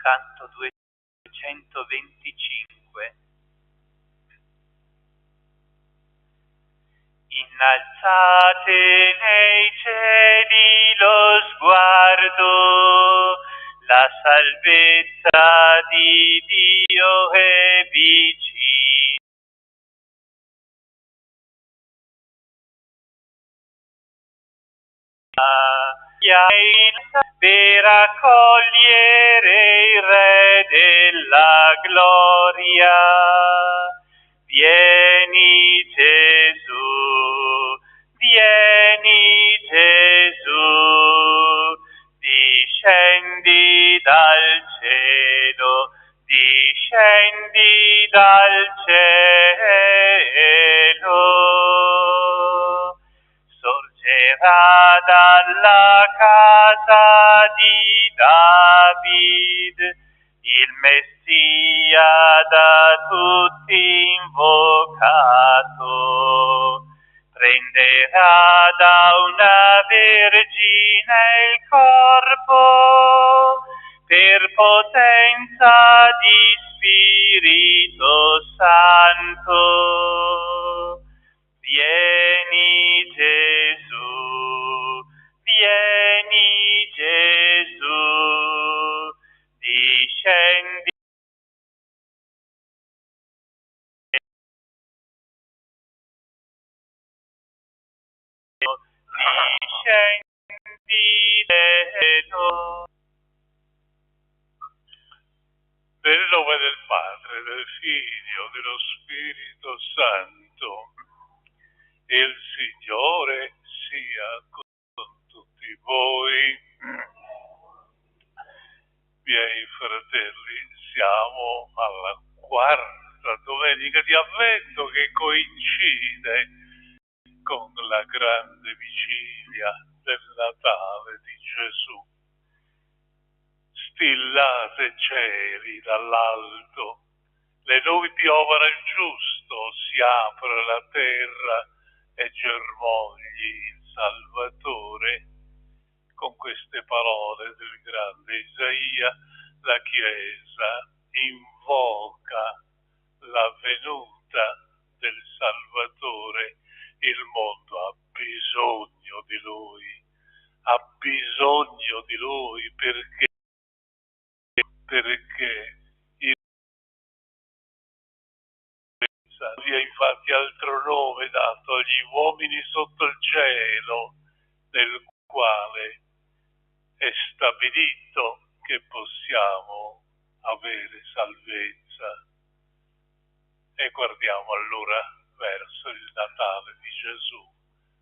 canto 225. Innalzate nei cieli lo sguardo, la salvezza di Dio è vicina. Per accogliere il Re della gloria. Vieni Gesù, vieni Gesù, discendi dal cielo, discendi dal cielo. Sorgerà dalla casa di David il Messia da tutti invocato. Prenderà da una vergine il corpo per potenza di Spirito Santo. Vieni Gesù, vieni Gesù, discendi. Discendi nel nome del Padre, del Figlio, dello Spirito Santo. Il Signore sia con tutti voi. Miei fratelli, siamo alla quarta domenica di Avvento che coincide con la grande vigilia del Natale di Gesù. Stillate cieli dall'alto, le nubi piovono il giusto, si apre la terra e germogli il Salvatore. Con queste parole del grande Isaia, la Chiesa invoca la venuta del Salvatore. Il mondo ha bisogno di Lui, ha bisogno di Lui perché vi è infatti altro nome dato agli uomini sotto il cielo, nel quale è stabilito che possiamo avere salvezza. E guardiamo allora verso il Natale di Gesù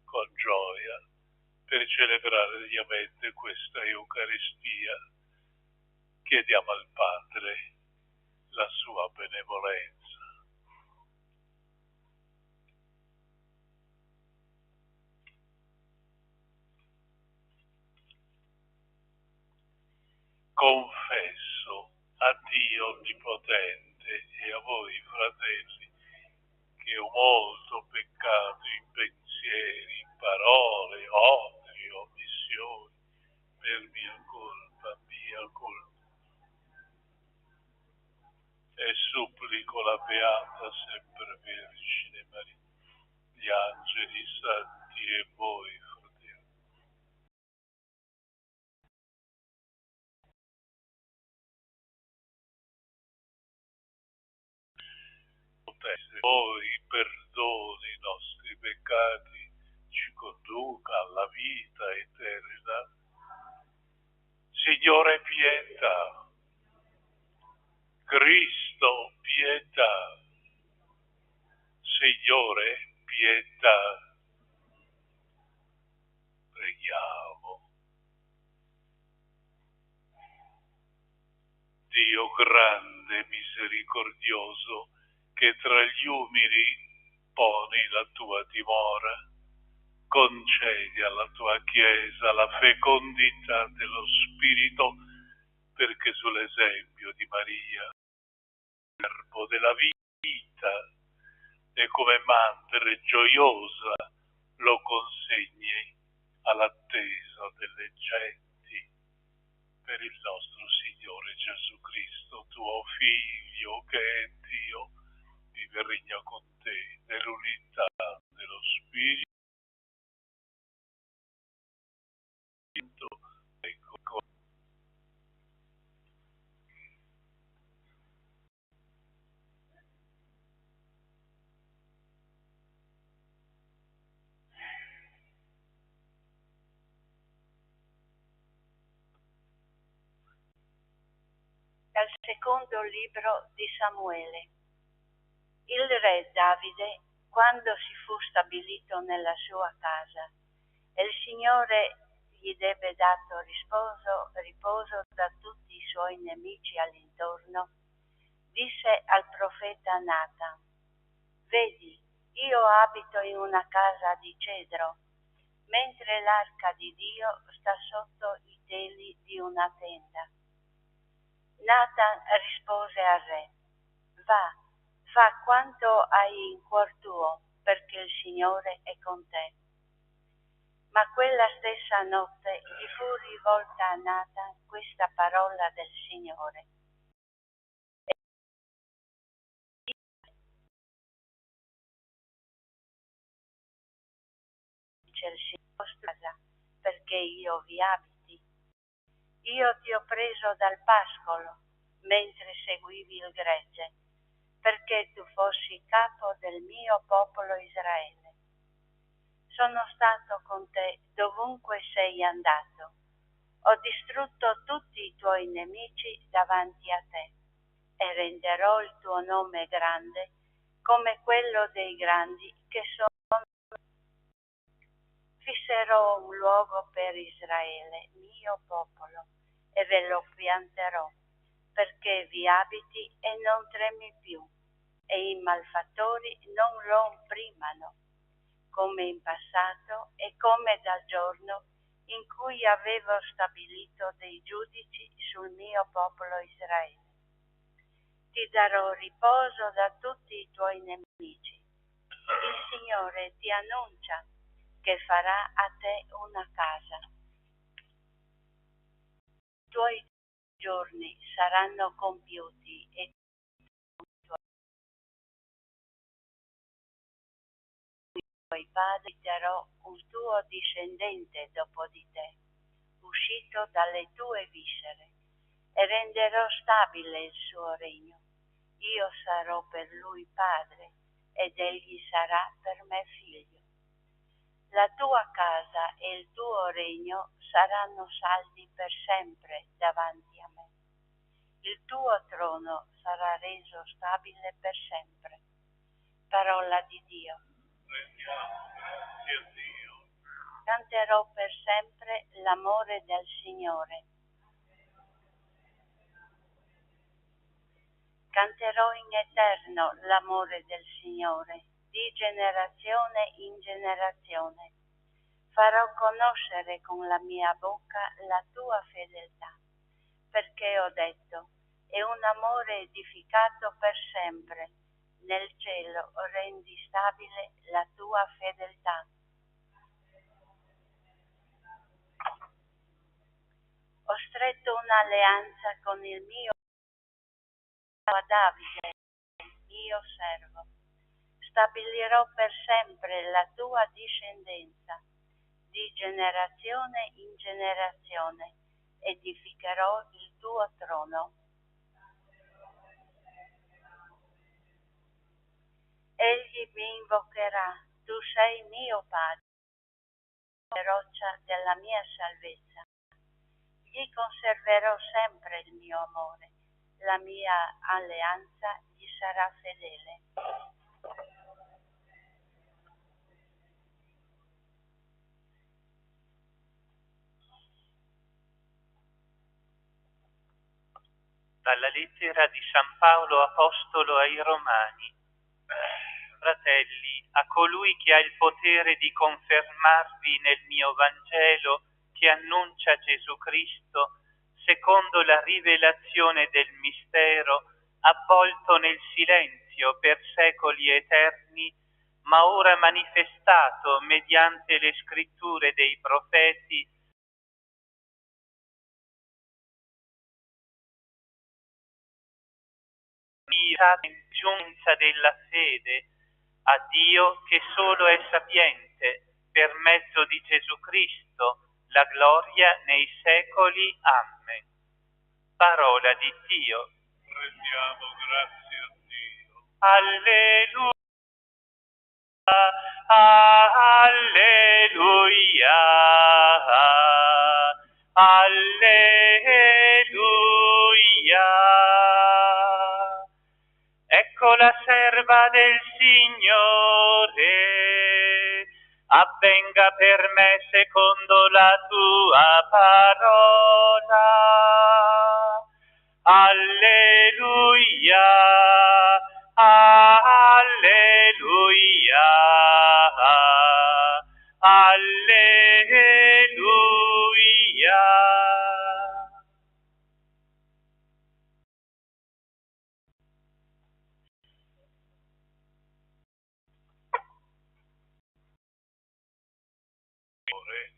con gioia per celebrare degnamente questa Eucaristia. Chiediamo al Padre la sua benevolenza. Confesso a Dio Onnipotente e a voi, fratelli, che ho molto peccato in pensieri, in parole, opere, omissioni, per mia colpa. E supplico la Beata Sempre Vergine Maria, gli angeli santi e voi, fratelli, voi perdoni i nostri peccati, ci conduca alla vita eterna. Signore, pietà. Cristo, pietà. Signore, pietà. Preghiamo. Dio grande, misericordioso, che tra gli umili poni la tua dimora, concedi alla tua Chiesa la fecondità dello Spirito, perché sull'esempio di Maria, verbo della vita, e come madre gioiosa lo consegni all'attesa delle genti per il nostro Signore. Signore Gesù Cristo, tuo Figlio, che è Dio, vive e regna con te nell'unità dello Spirito. Ecco. Dal secondo libro di Samuele. Il re Davide, quando si fu stabilito nella sua casa, e il Signore gli debbe dato riposo da tutti i suoi nemici all'intorno, disse al profeta Natan: vedi, io abito in una casa di cedro, mentre l'arca di Dio sta sotto i teli di una tenda. Natan rispose al re: va, fa quanto hai in cuor tuo, perché il Signore è con te. Ma quella stessa notte gli fu rivolta a Natan questa parola del Signore: dice il Signore, perché io vi abiti. Io ti ho preso dal pascolo, mentre seguivi il gregge, perché tu fossi capo del mio popolo Israele. Sono stato con te dovunque sei andato. Ho distrutto tutti i tuoi nemici davanti a te e renderò il tuo nome grande come quello dei grandi che sono. Fisserò un luogo per Israele, mio popolo, e ve lo pianterò, perché vi abiti e non tremi più, e i malfattori non lo opprimano, come in passato e come dal giorno in cui avevo stabilito dei giudici sul mio popolo Israele. Ti darò riposo da tutti i tuoi nemici. Il Signore ti annuncia che farà a te una casa. I tuoi giorni saranno compiuti e i tuoi padri darò un tuo discendente dopo di te, uscito dalle tue viscere, e renderò stabile il suo regno. Io sarò per lui padre ed egli sarà per me figlio. La tua casa e il tuo regno saranno saldi per sempre davanti a me. Il tuo trono sarà reso stabile per sempre. Parola di Dio. Grazie a Dio. Canterò per sempre l'amore del Signore. Canterò in eterno l'amore del Signore, di generazione in generazione. Farò conoscere con la mia bocca la tua fedeltà, perché ho detto: è un amore edificato per sempre. Nel cielo rendi stabile la tua fedeltà. Ho stretto un'alleanza con il mio Davide, mio servo. Stabilirò per sempre la tua discendenza, di generazione in generazione, edificherò il tuo trono. Egli mi invocherà: tu sei mio Padre, roccia della mia salvezza. Gli conserverò sempre il mio amore, la mia alleanza gli sarà fedele. Dalla lettera di San Paolo Apostolo ai Romani. Fratelli, a colui che ha il potere di confermarvi nel mio Vangelo, che annuncia Gesù Cristo, secondo la rivelazione del mistero, avvolto nel silenzio per secoli eterni, ma ora manifestato mediante le scritture dei profeti, giunza della fede, a Dio che solo è sapiente, per mezzo di Gesù Cristo, la gloria nei secoli. Amen. Parola di Dio. Rendiamo grazie a Dio. Alleluia. Alleluia. Alleluia. Ecco la serva del Signore, avvenga per me secondo la tua parola. Alleluia, alleluia, alleluia.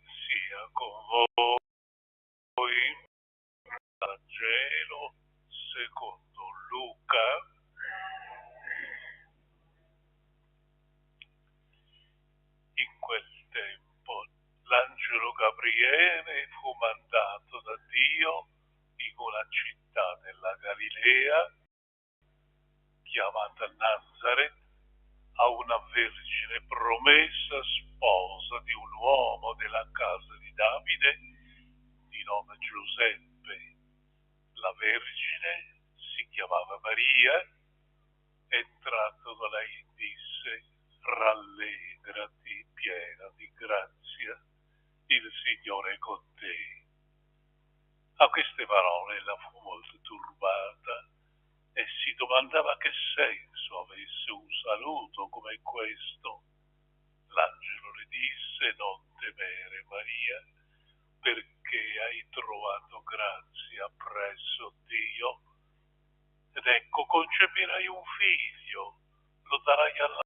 Sia con voi. Vangelo secondo Luca. In quel tempo l'angelo Gabriele fu mandato da Dio in una città della Galilea chiamata Nazareth a una vergine promessa sposa di un uomo della casa di Davide di nome Giuseppe. La vergine si chiamava Maria. Entrato da lei disse: rallegrati, piena di grazia, il Signore è con te. A queste parole ella fu molto turbata e si domandava che senso avesse un saluto come questo. L'angelo le disse: non temere, Maria, perché hai trovato grazia presso Dio. Ed ecco, concepirai un figlio, lo darai alla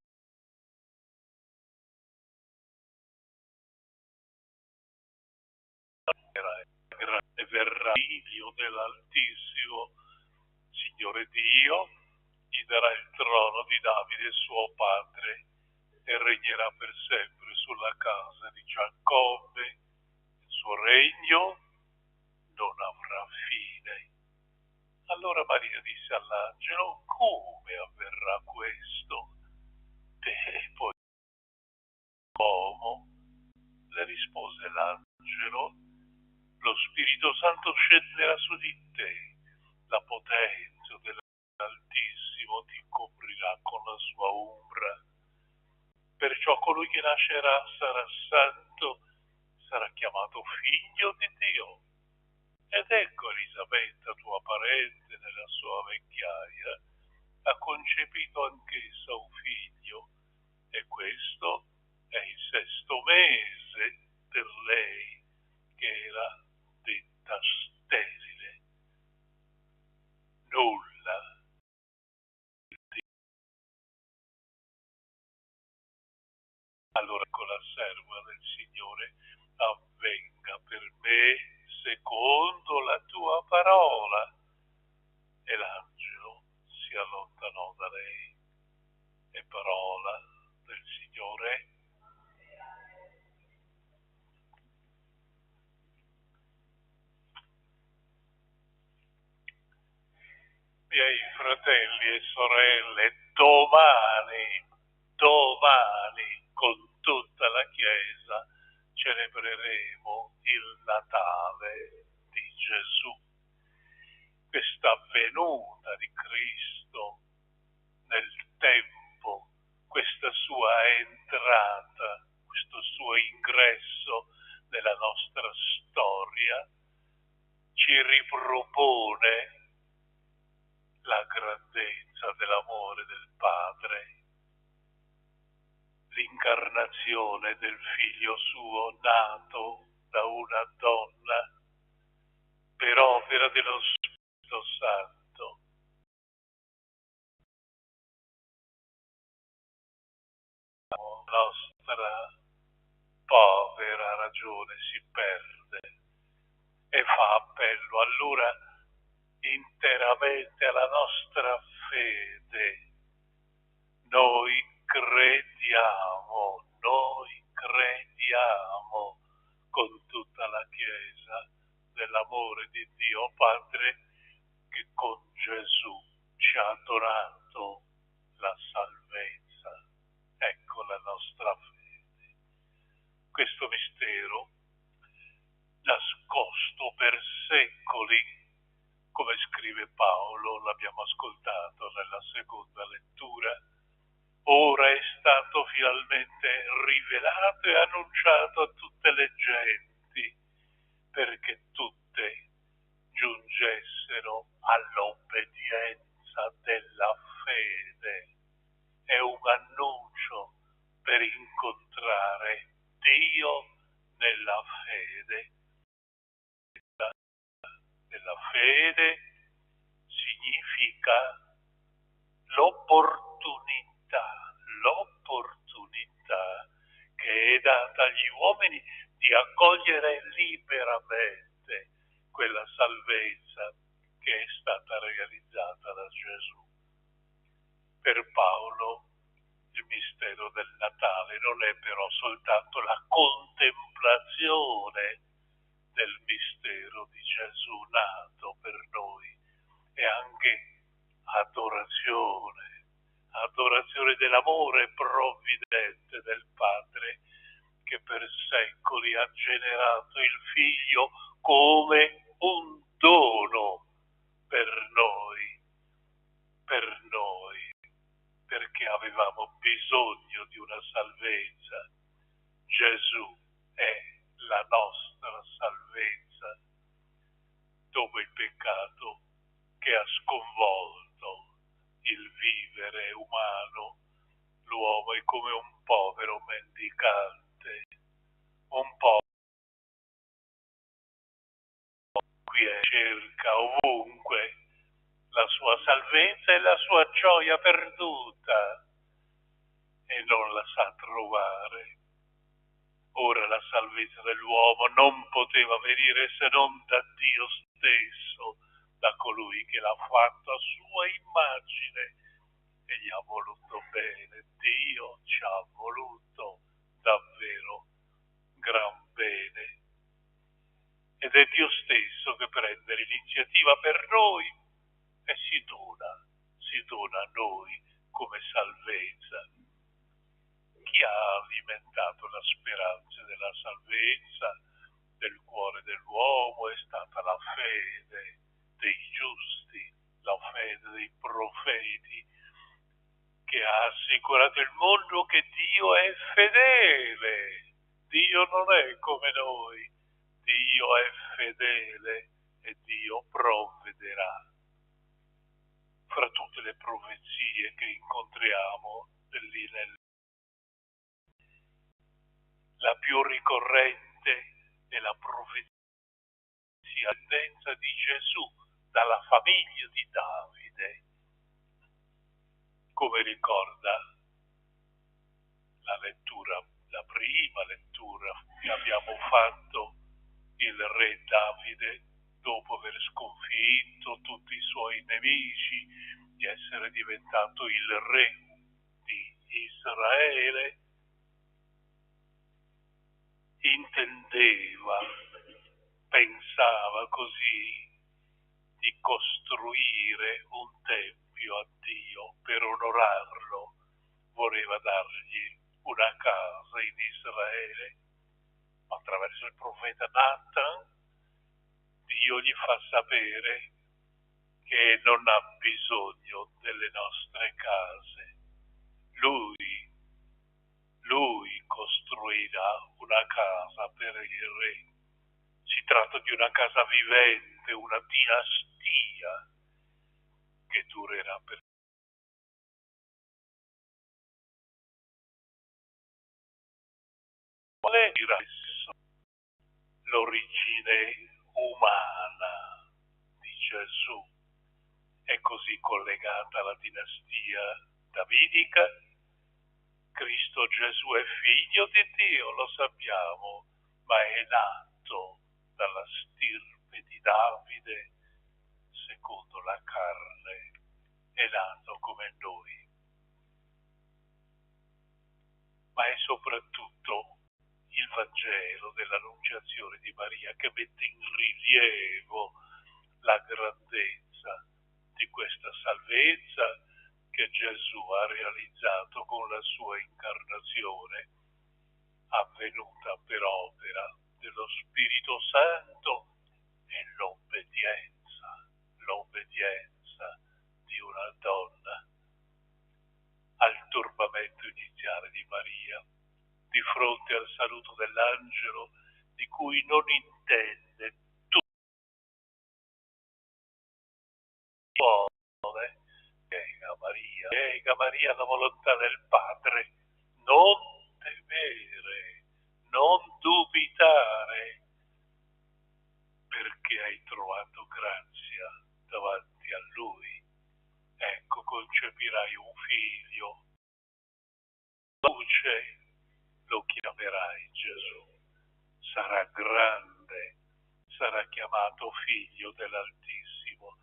e verrà figlio dell'Altissimo. Signore Dio gli darà il trono di Davide suo padre e regnerà per sempre sulla casa di Giacobbe. Il suo regno non avrà fine. Allora Maria disse all'angelo: come avverrà questo? E poi uomo, le rispose l'angelo: lo Spirito Santo scenderà su di te, la potenza dell'Altissimo ti coprirà con la sua ombra. Perciò colui che nascerà sarà santo, sarà chiamato figlio di Dio. Ed ecco Elisabetta, tua parente, nella sua vecchiaia, ha concepito anch'essa un figlio, e questo è il 6° mese per lei, che era detta sterile. Nulla. Allora con la serva del Signore, avvenga per me secondo la tua parola. E l'angelo si allontanò da lei. E parola del Signore. Miei fratelli e sorelle, domani, con tutta la Chiesa, celebreremo il Natale di Gesù. Questa venuta di Cristo nel tempo, questa sua entrata, questo suo ingresso nella nostra storia, ci ripropone la grandezza dell'amore del Padre, l'incarnazione del Figlio suo nato da una donna per opera dello Spirito Santo. La nostra povera ragione si perde e fa appello allora interamente alla nostra fede. Noi crediamo con tutta la Chiesa dell'amore di Dio Padre che con Gesù ci ha donato la salvezza. Ecco la nostra fede. Questo mistero, nascosto per secoli, come scrive Paolo, l'abbiamo ascoltato nella seconda lettura, ora è stato finalmente rivelato e annunciato a tutte le genti, perché tutte giungessero all'obbedienza della fede. È un annuncio per incontrare Dio nella fede. Nella fede significa l'opportunità che è data agli uomini di accogliere liberamente quella salvezza che è stata realizzata da Gesù. Per Paolo il mistero del Natale non è però soltanto la contemplazione del mistero di Gesù nato per noi, è anche adorazione dell'amore provvidente del Padre che per secoli ha generato il Figlio come un dono per noi, perché avevamo bisogno di una salvezza. Gesù è la nostra salvezza dopo il peccato che ha sconvolto il vivere umano. L'uomo è come un povero mendicante, un po' qui cerca ovunque la sua salvezza e la sua gioia perduta e non la sa trovare. Ora la salvezza dell'uomo non poteva venire se non da Dio stesso, da colui che l'ha fatto a sua immagine e gli ha voluto bene. Dio ci ha voluto davvero gran bene. Ed è Dio stesso che prende l'iniziativa per noi e si dona a noi come salvezza. Chi ha alimentato la speranza della salvezza del cuore dell'uomo è stata la fede dei giusti, la fede dei profeti, che ha assicurato il mondo che Dio è fedele. Dio non è come noi, Dio è fedele e Dio provvederà. Fra tutte le profezie che incontriamo lì la più ricorrente è la profezia tendenza di Gesù dalla famiglia di Davide, come ricorda la prima lettura che abbiamo fatto. Il re Davide, dopo aver sconfitto tutti i suoi nemici, di essere diventato il re di Israele, pensava così di costruire un tempio a Dio per onorarlo, voleva dargli una casa in Israele. Attraverso il profeta Nathan Dio gli fa sapere che non ha bisogno delle nostre case. Lui costruirà una casa per il re. Si tratta di una casa vivente, una dinastia che durerà per quale era l'origine umana di Gesù. È così collegata alla dinastia davidica. Cristo Gesù è figlio di Dio, lo sappiamo, ma è nato dalla stirpe di Davide secondo la carne è nato come noi, ma è soprattutto il Vangelo dell'Annunciazione di Maria che mette in rilievo la grandezza di questa salvezza che Gesù ha realizzato con la sua incarnazione, avvenuta per opera dello Spirito Santo e l'obbedienza di una donna al turbamento iniziale di Maria, di fronte al saluto dell'angelo di cui non intende tutto. Piega Maria la volontà del Padre, non temere, non dubitare, perché hai trovato grazia davanti a Lui. Ecco, concepirai un figlio, luce, lo chiamerai Gesù. Sarà grande, sarà chiamato figlio dell'Altissimo.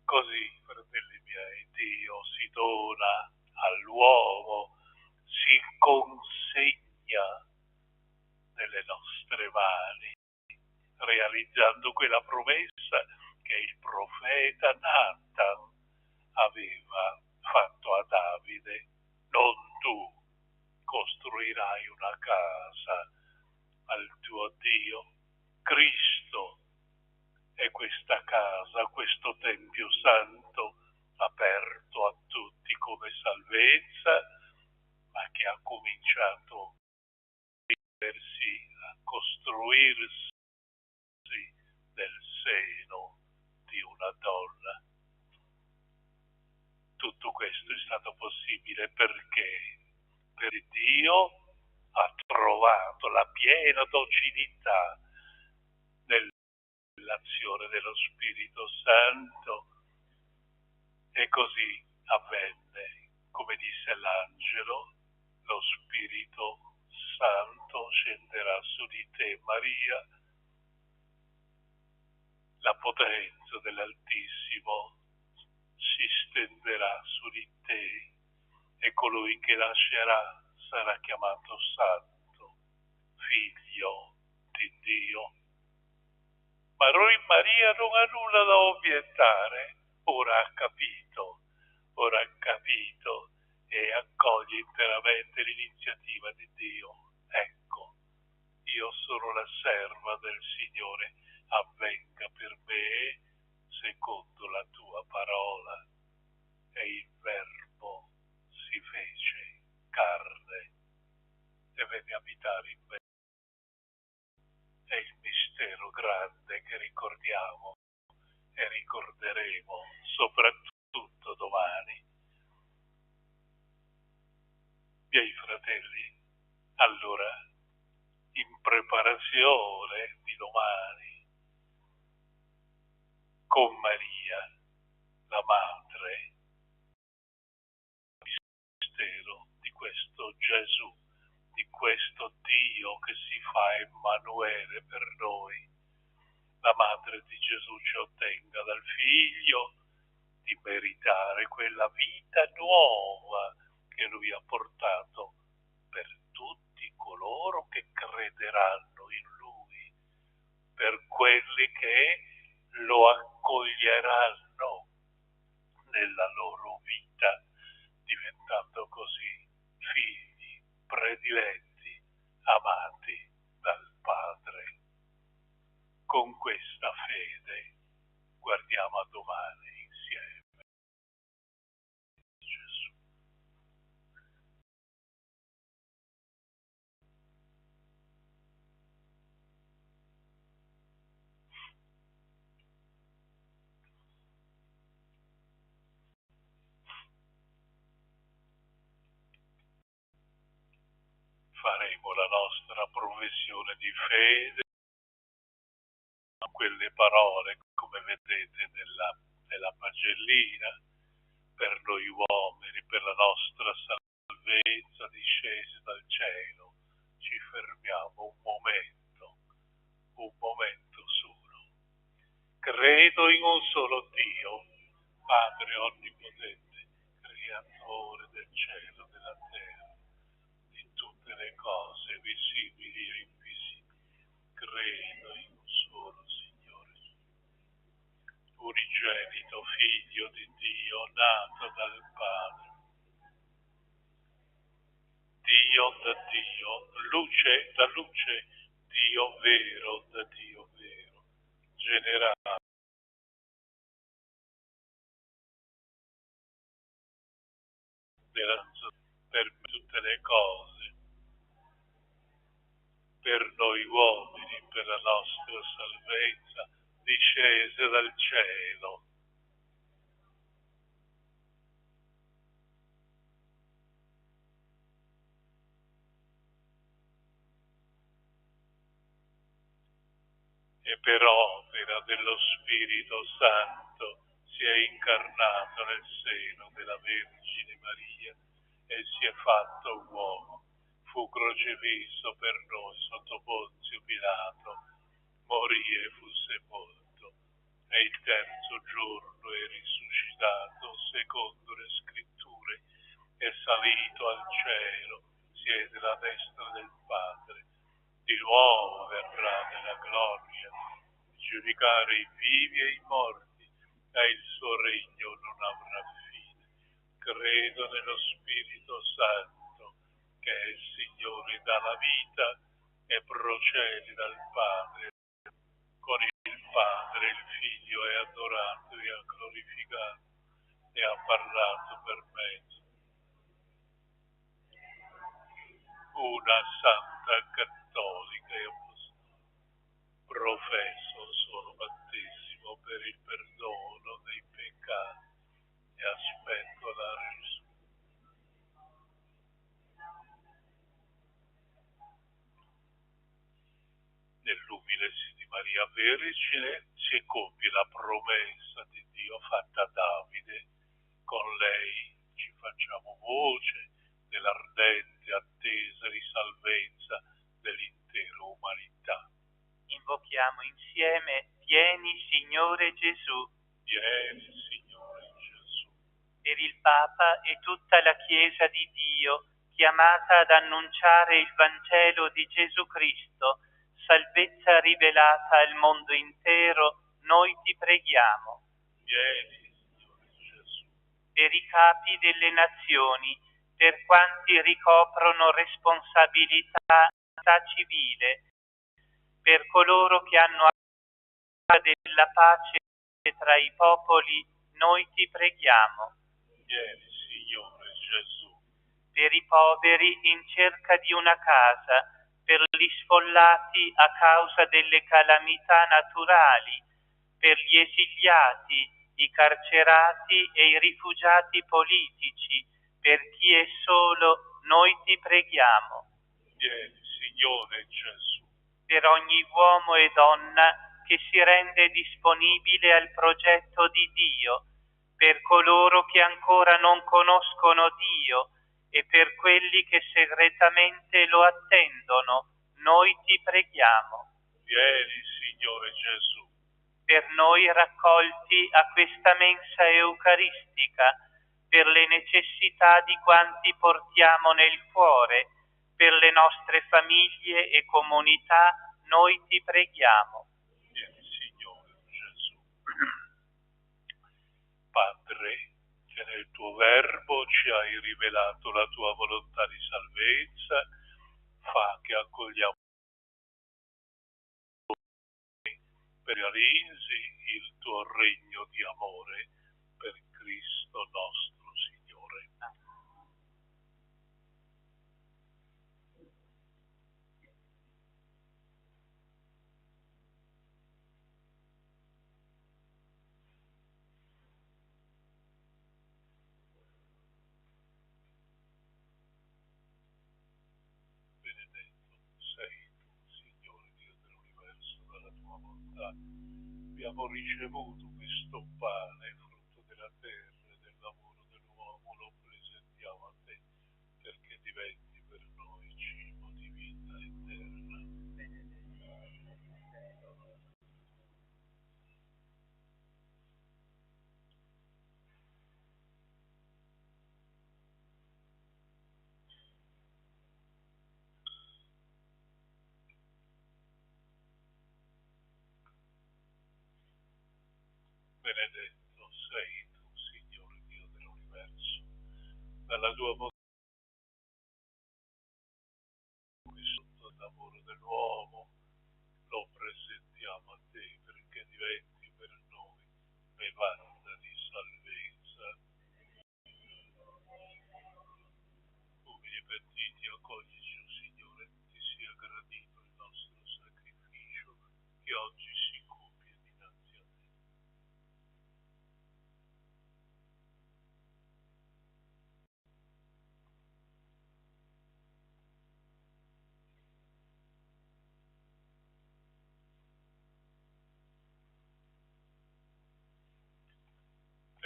Così, fratelli miei, Dio si dona all'uomo, si consegna nelle nostre mani, realizzando quella promessa che il profeta Nathan aveva fatto a Davide: non tu costruirai una casa al tuo Dio. Cristo è questa casa, questo Tempio Santo aperto a tutti come salvezza, ma che ha cominciato a costruirsi nel seno di una donna. Tutto questo è stato possibile perché Dio ha trovato la piena docilità nell'azione dello Spirito Santo, e così avvenne, come disse l'angelo: lo Spirito Santo scenderà su di te, Maria, la potenza dell'Altissimo si stenderà su di te e colui che nascerà sarà chiamato Santo, Figlio di Dio. Ma Maria non ha nulla da obiettare, ora ha capito e accoglie interamente l'iniziativa di Dio. Ecco, io sono la serva del Signore, avvenga per me secondo la tua parola. E il Verbo si fece carne e venne a abitare in me. È il mistero grande che ricordiamo e ricorderemo soprattutto domani. Miei fratelli, allora, in preparazione di domani, con Maria, la Madre, il mistero di questo Gesù, di questo Dio che si fa Emanuele per noi, la Madre di Gesù ci ottenga dal Figlio di meritare quella vita nuova che Lui ha portato per tutti coloro che crederanno in Lui, per quelli che lo accoglieranno nella loro vita, diventando così figli prediletti, amati dal Padre. Con questa fede guardiamo a domani insieme. Gesù. Faremo la nostra professione di fede, quelle parole, come vedete nella pagellina, per noi uomini, per la nostra salvezza discesi dal cielo. Ci fermiamo un momento solo. Credo in un solo Dio, Padre onnipotente, creatore del cielo, della terra, di tutte le cose visibili e invisibili, credo in un solo Signore, unigenito Figlio di Dio, nato dal Padre, Dio da Dio, luce da luce, Dio vero da Dio vero, generato per tutte le cose, per noi uomini, per la nostra salvezza, discese dal cielo. E per opera dello Spirito Santo si è incarnato nel seno della Vergine Maria e si è fatto uomo. Fu crocefisso per noi sotto Ponzio Pilato, morì e fu sepolto, e il terzo giorno è risuscitato secondo le scritture, è salito al cielo, siede alla destra del Padre, di nuovo verrà nella gloria, giudicare i vivi e i morti, e il suo regno non avrà fine. Credo nello Spirito Santo, che è il Signore dalla vita e procede dal Padre. Con il Padre il Figlio è adorato e glorificato e ha parlato per mezzo. Una santa cattolica e apostolica. Professo un solo battesimo per il perdono dei peccati e aspetto la risurrezione. Nell'umilesi di Maria Vergine si compie la promessa di Dio fatta a Davide. Con lei ci facciamo voce dell'ardente attesa di salvezza dell'intera umanità. Invochiamo insieme: vieni Signore Gesù. Vieni Signore Gesù. Per il Papa e tutta la Chiesa di Dio, chiamata ad annunciare il Vangelo di Gesù Cristo, salvezza rivelata al mondo intero, noi ti preghiamo. Vieni Signore Gesù. Per i capi delle nazioni, per quanti ricoprono responsabilità civile, per coloro che hanno a della pace tra i popoli, noi ti preghiamo. Vieni Signore Gesù. Per i poveri in cerca di una casa, per gli sfollati a causa delle calamità naturali, per gli esiliati, i carcerati e i rifugiati politici, per chi è solo, noi ti preghiamo. Vieni Signore Gesù. Per ogni uomo e donna che si rende disponibile al progetto di Dio, per coloro che ancora non conoscono Dio e per quelli che segretamente lo attendono, noi ti preghiamo. Vieni Signore Gesù. Per noi raccolti a questa mensa eucaristica, per le necessità di quanti portiamo nel cuore, per le nostre famiglie e comunità, noi ti preghiamo. Vieni Signore Gesù. Padre, che nel tuo Verbo ci hai rivelato la tua volontà di salvezza, fa che accogliamo per Arinzi il tuo regno di amore per Cristo nostro Signore. Benedetto sei tu, Signore Dio dell'universo, dalla tua bontà. Abbiamo ricevuto questo pane, frutto della terra e del lavoro dell'uomo, lo presentiamo a te, perché diventi per noi cibo di vita eterna. benedetto sei tu, Signore Dio dell'universo. Dalla tua potenza sotto il lavoro dell'uomo lo presentiamo a te perché diventi per noi bevanda di salvezza. Umili e pentiti, accoglici, o Signore, ti sia gradito il nostro sacrificio che oggi si compie dinanzi a te.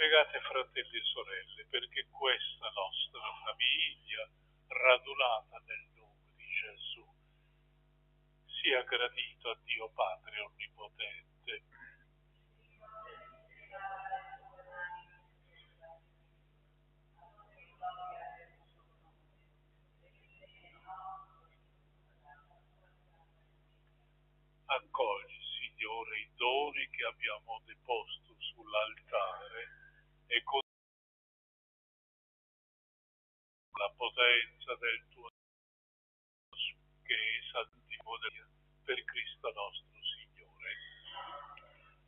Pregate, fratelli e sorelle, perché questa nostra famiglia, radunata nel nome di Gesù, sia gradito a Dio Padre Onnipotente. Accogli, Signore, i doni che abbiamo deposto sull'altare e con la potenza del tuo che è santifico per Cristo nostro Signore.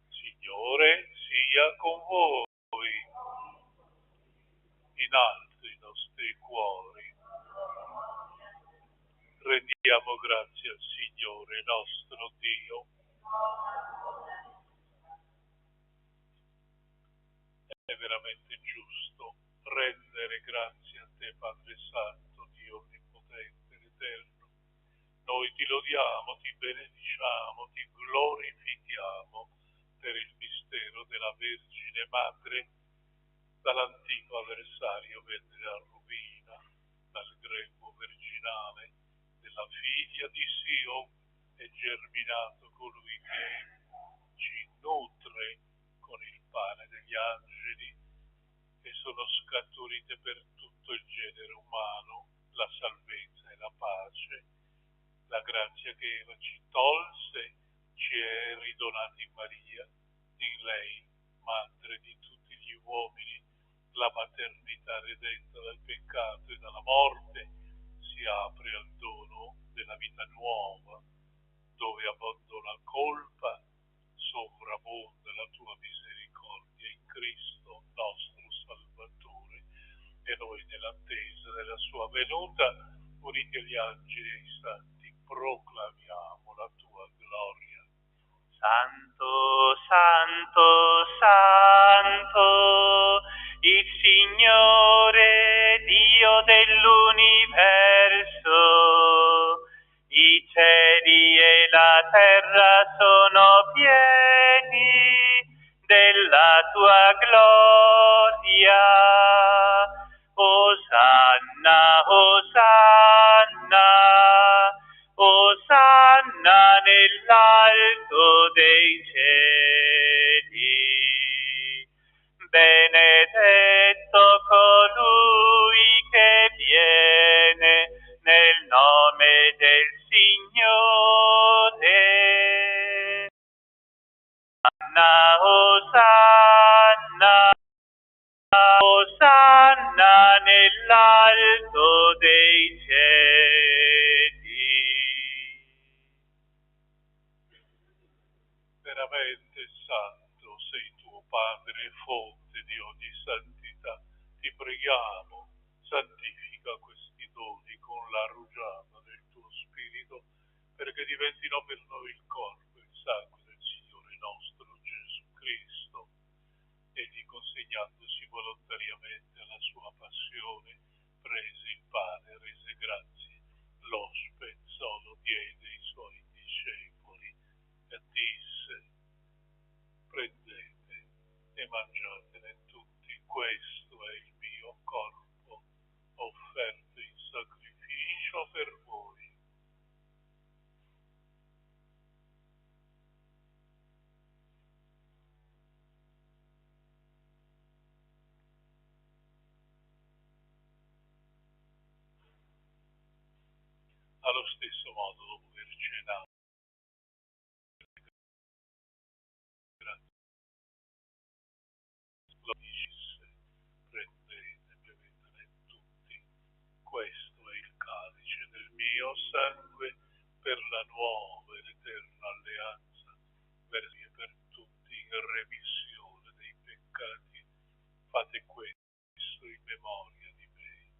Signore, sia con voi, in alto i nostri cuori. Rendiamo grazie al Signore nostro Dio. È veramente giusto rendere grazie a te, Padre Santo, Dio Onnipotente ed Eterno. Noi ti lodiamo, ti benediciamo, ti glorifichiamo per il mistero della Vergine Madre, dall'antico avversario venne la rovina, dal greco virginale, della figlia di Sio è germinato colui che ci nutre con il pane degli angeli e sono scaturite per tutto il genere umano la salvezza e la pace. La grazia che Eva ci tolse ci è ridonata in Maria, in lei, madre di tutti gli uomini, la maternità redenta dal peccato e dalla morte si apre al dono della vita nuova, dove abbandona colpa, sovrabonda la tua misericordia in Cristo nostro Salvatore, e noi nell'attesa della sua venuta, uniti agli angeli e ai santi, proclamiamo la tua gloria. Santo, Santo, Santo, il Signore Dio dell'universo, i cieli e la terra sono pieni della tua gloria. Osanna, Osanna, Osanna nell'alto dei cieli. Benedetto colui che viene nel nome del Signore. Osanna, Osanna, Osanna nell'alto dei cieli. Veramente santo sei tuo Padre, fonte di ogni santità. Ti preghiamo, santifica questi doni con la rugiada del tuo Spirito, perché diventino per noi il corpo e il sangue del Signore nostro Gesù Cristo. Egli, consegnandosi volontariamente alla sua passione, prese il pane, rese grazie, lo spezzò, lo diede ai suoi discepoli e disse: prendete e mangiatene tutti, questo è il mio corpo, offerto in sacrificio per voi. Allo stesso modo, dopo aver cenato, lo disse: prendete, bevetene tutti, questo è il calice del mio sangue per la nuova ed eterna alleanza, versi per tutti in remissione dei peccati. Fate questo in memoria di me.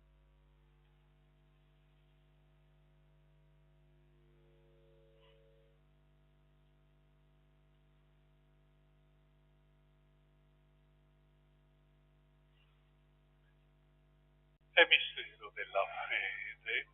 È mistero della fede.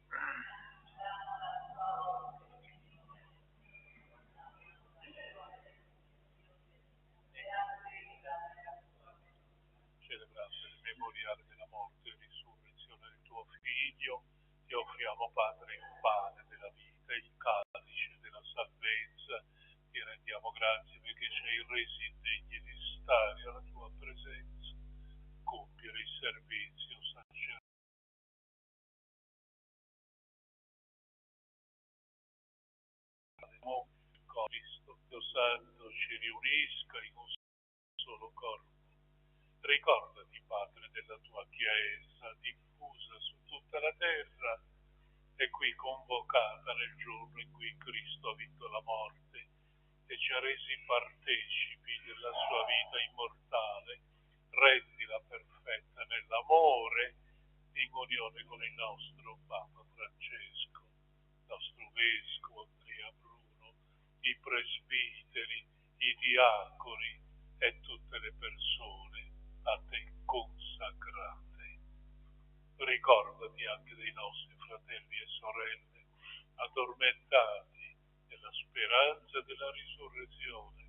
Celebrando il memoriale della morte e risurrezione del tuo Figlio, ti offriamo, Padre, il pane della vita, il calice della salvezza. Ti rendiamo grazie perché ci hai resi degni di stare alla tua presenza, compiere il servizio sacerdotale. Cristo, Dio Santo, ci riunisca in un solo corpo. Ricordati, Padre, della tua Chiesa diffusa su tutta la terra e qui convocata nel giorno in cui Cristo ha vinto la morte e ci ha resi partecipi della sua vita immortale. Rendila perfetta nell'amore, in unione con il nostro Papa Francesco, nostro Vescovo Andrea Bruno, i presbiteri, i diaconi e tutte le persone a te consacrate. Ricordati anche dei nostri fratelli e sorelle addormentati nella speranza della risurrezione.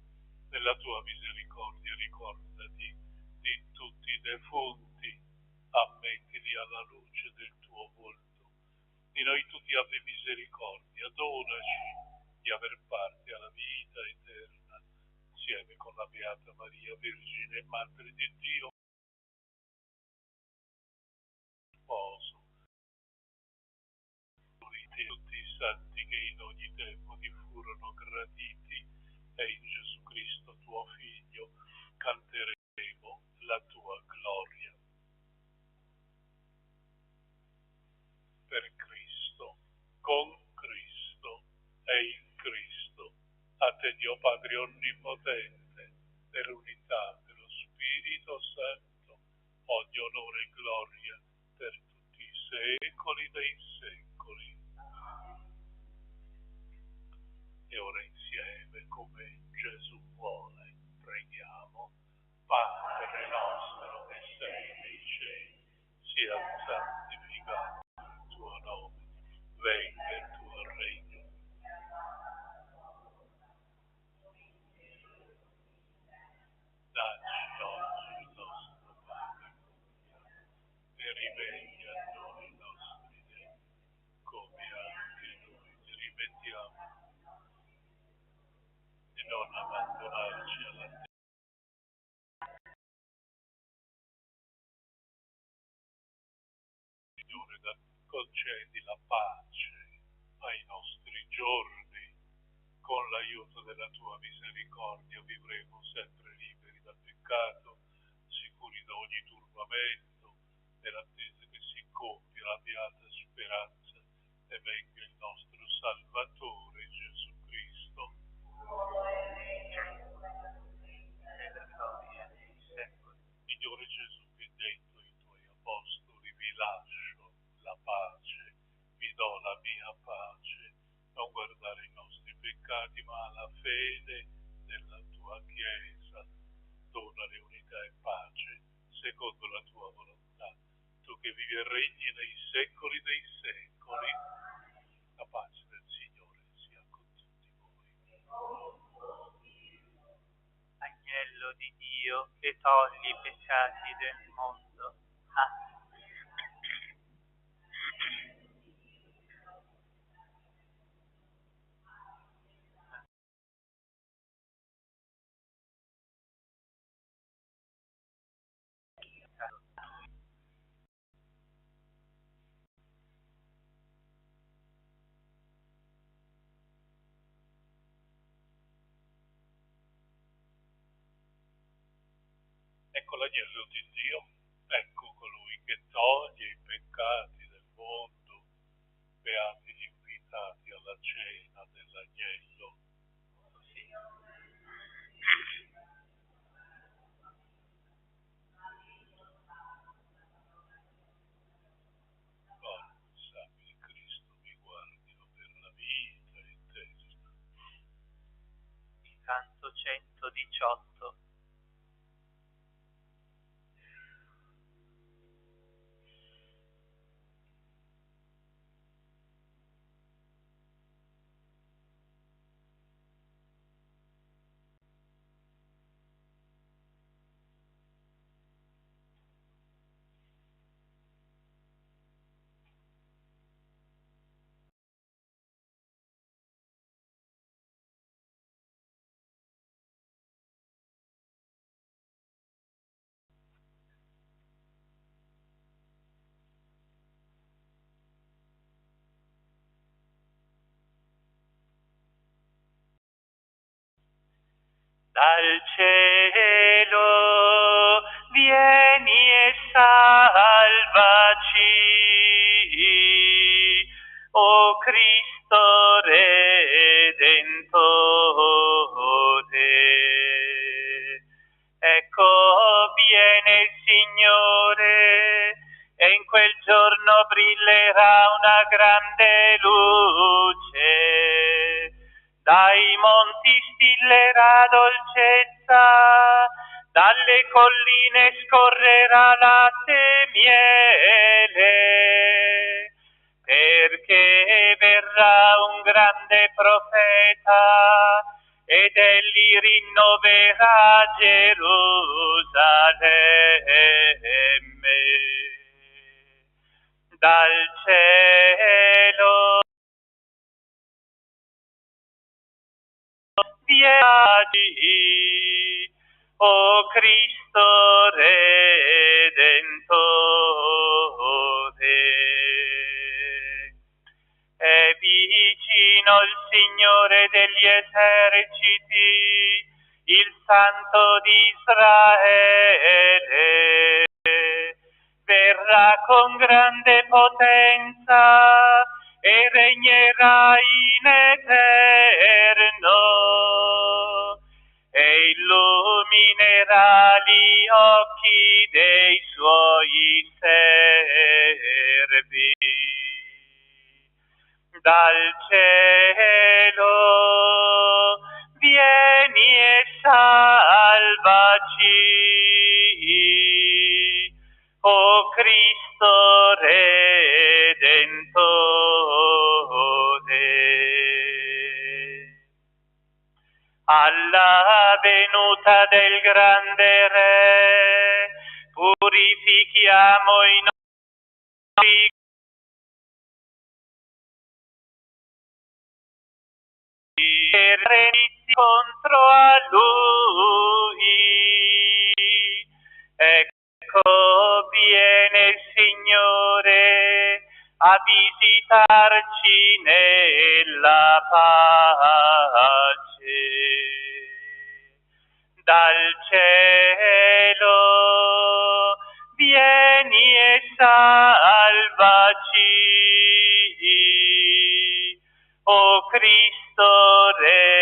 Nella tua misericordia ricordati di tutti i defunti, ammettili alla luce del tuo volto. Di noi tutti abbi misericordia, donaci di aver parte alla vita eterna, insieme con la Beata Maria, Vergine e Madre di Dio, sposo, tutti i santi che in ogni tempo ti furono graditi, e in Gesù Cristo tuo Figlio canteremo la tua gloria. Per Cristo, con Cristo e in Cristo, a te Dio Padre Onnipotente, per unità dello Spirito Santo, ogni onore e gloria per tutti i secoli dei secoli. E ora insieme, come Gesù vuole, preghiamo. Padre nostro che sei nei cieli, sia santificato il tuo nome, venga il tuo regno. Dacci oggi il nostro pane e rimetti a noi i nostri debiti, come anche noi ti rimettiamo, e non abbandonarci alla tentazione. Signore, concedi la pace ai nostri giorni. Con l'aiuto della tua misericordia vivremo sempre liberi dal peccato, sicuri da ogni turbamento, nell'attesa che si compia la beata speranza e venga il nostro Salvatore Gesù Cristo. Signore Gesù, che hai detto ai tuoi apostoli: vi lascio la pace, vi do la mia pace, non guardare i nostri peccati ma la fede della tua Chiesa. Donale unità e pace secondo la tua volontà, tu che vivi e regni nei secoli dei secoli. La pace del Signore sia con tutti voi. Agnello di Dio che togli i peccati del mondo. Amen. Ecco l'agnello di Dio, ecco colui che toglie i peccati del mondo, beati gli invitati alla cena dell'agnello. Sangue di Cristo mi guardino per la vita eterna. Canto 118. Dal cielo vieni e salvaci, o Cristo Redentore. Ecco viene il Signore, e in quel giorno brillerà una grande luce. Dai monti stillerà dolcezza, dalle colline scorrerà latte e miele, perché verrà un grande profeta ed egli rinnoverà Gerusalemme. Dal cielo vieni, o Cristo Redentore. È vicino il Signore degli eserciti, il Santo di Israele. Verrà con grande potenza e regnerà in eterno, e illuminerà gli occhi dei suoi servi. Dal cielo vieni e salvaci, o Cristo Redentore. Alla venuta del grande Re purifichiamo i nostri remisi contro a Lui. Ecco viene il Signore a visitarci nella pace. Dal cielo vieni e salvaci, o Cristo Redentore.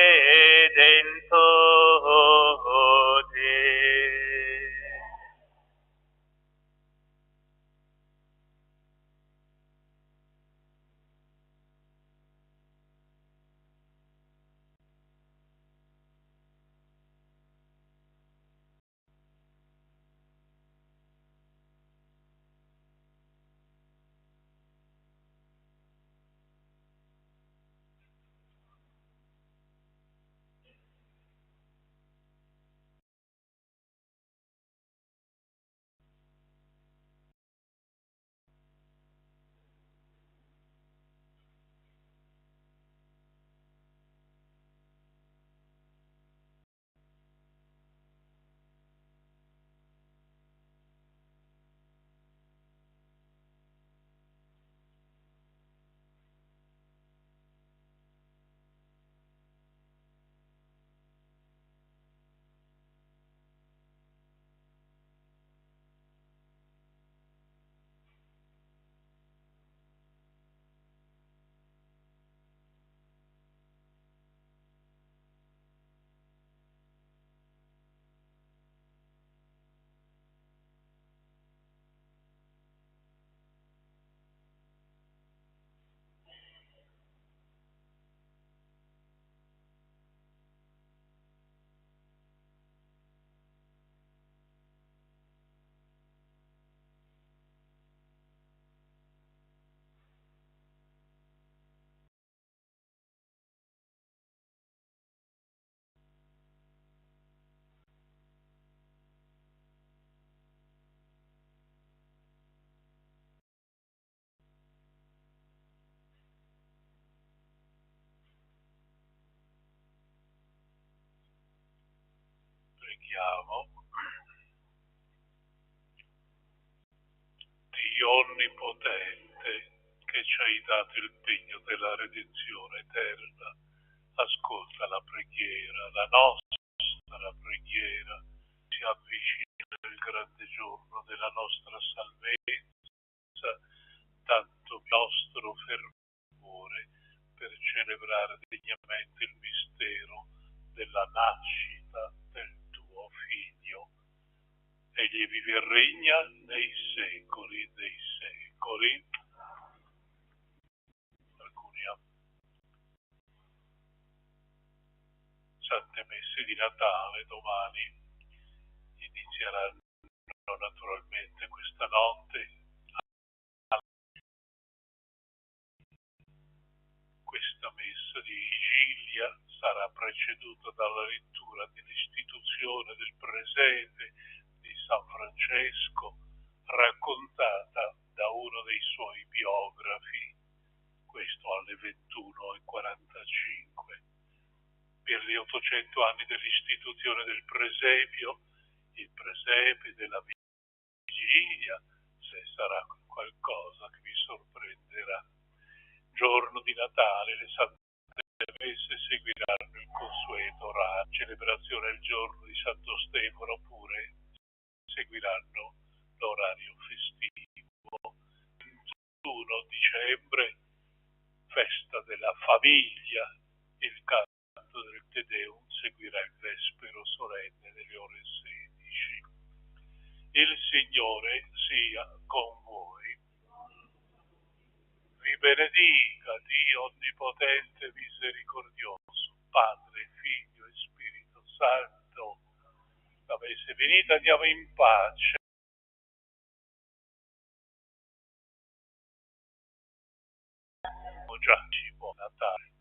preghiamo. Dio onnipotente, che ci hai dato il pegno della redenzione eterna, ascolta la preghiera, la nostra preghiera, si avvicina il grande giorno della nostra salvezza, tanto nostro fervore per celebrare degnamente il mistero della nascita del tuo Figlio. Egli vive e regna nei secoli dei secoli. Alcune sante messe di Natale domani inizieranno naturalmente questa notte. Questa messa di vigilia sarà preceduta dalla lettura dell'istituzione del presepe di San Francesco, raccontata da uno dei suoi biografi, questo alle 21:45. Per gli 800 anni dell'istituzione del presepio, il presepe della vigilia, se sarà qualcosa che vi sorprenderà. Giorno di Natale, le sante messe seguiranno il consueto orario, celebrazione il giorno di Santo Stefano, oppure seguiranno l'orario festivo. 21 dicembre, festa della famiglia, il canto del Te Deum seguirà il vespero solenne delle ore 16. Il Signore sia con voi. Vi benedica Dio onnipotente, misericordioso, Padre, Figlio e Spirito Santo. La messa è finita, andiamo in pace. Già, buon Natale.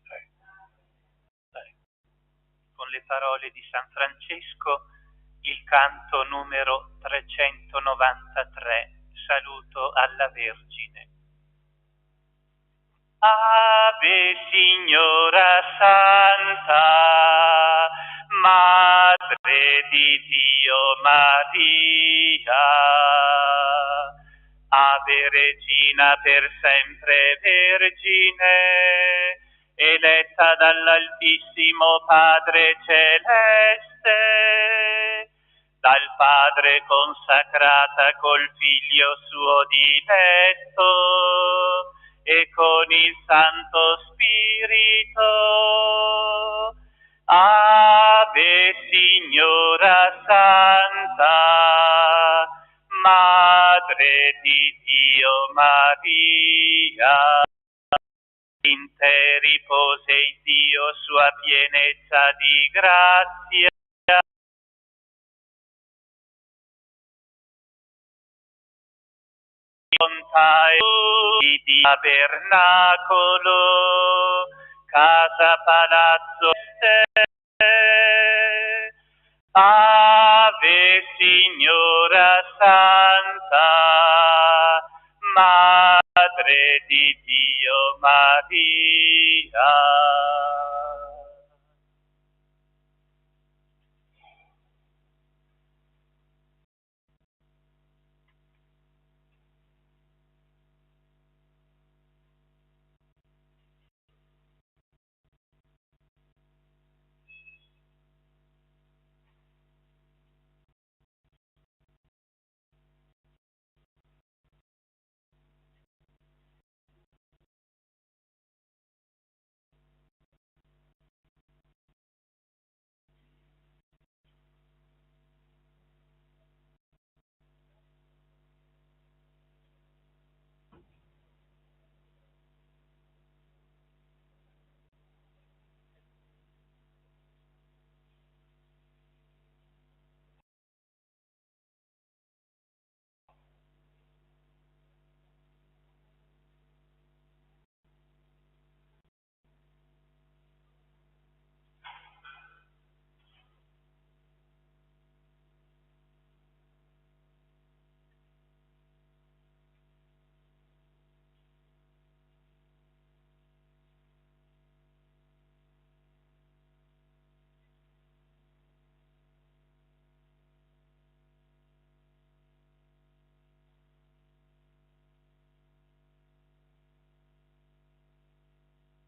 Con le parole di San Francesco, il canto numero 393, Saluto alla Vergine. Ave Signora Santa, Madre di Dio Maria, Ave Regina per sempre Vergine, eletta dall'Altissimo Padre Celeste, dal Padre consacrata col Figlio suo diletto, e con il Santo Spirito. Ave Signora Santa, Madre di Dio Maria, in te ripose il Dio, sua pienezza di grazia. Di tabernacolo, casa palazzo. Ave Signora Santa, Madre di Dio Maria.